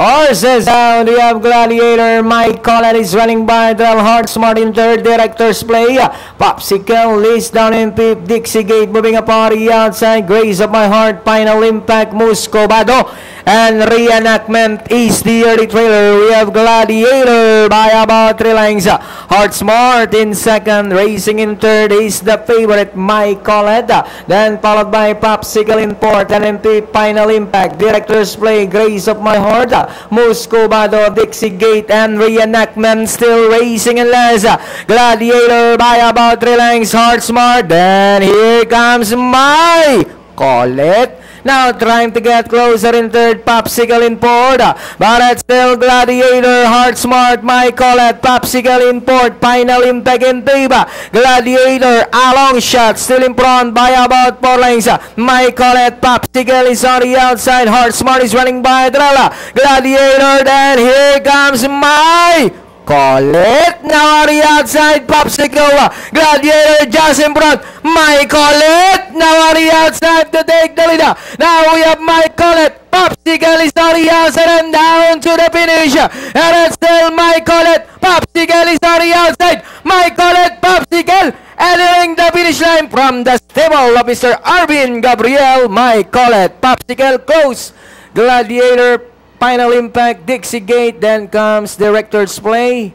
Horses down. We have Gladiator. Mike Collett is running by. Drell Heart Smart in third. Director's Play. Popsicle leads down in fifth. Dixie Gate moving up on the outside. Grace of My Heart. Final Impact. Muscovado. And Reenactment is the early trailer. We have Gladiator by about 3 lengths. Heart Smart in second. Racing in third is the favorite Mike Collett. Then followed by Popsicle in fourth. And in fifth, Final Impact. Director's Play. Grace of My Heart. Muscovado, Dixie Gate, and Reenactment still racing in last. Gladiator by about 3 lengths. Heart Smart. Then here comes Mike Collett. Now trying to get closer in third, Popsicle in fourth. But it's still Gladiator, Heart Smart, Mike Collett, Popsicle in fourth, Final Impact in fifth. Gladiator, a long shot, still in front by about 4 lengths. Mike Collett, Popsicle is on the outside. Heart Smart is running by Drella. Gladiator, then here comes Mike Collett. Now on the outside, Popsicle. Gladiator just in front. Mike Collett now on the outside to take the lead. Now we have Mike Collett. Popsicle is on the outside and down to the finish. And it's still Mike Collett. Popsicle is on the outside. Mike Collett, Popsicle entering the finish line from the stable of Mr. Arvin Gabriel. Mike Collett, Popsicle close. Gladiator, Final Impact, Dixie Gate, then comes Director's Play.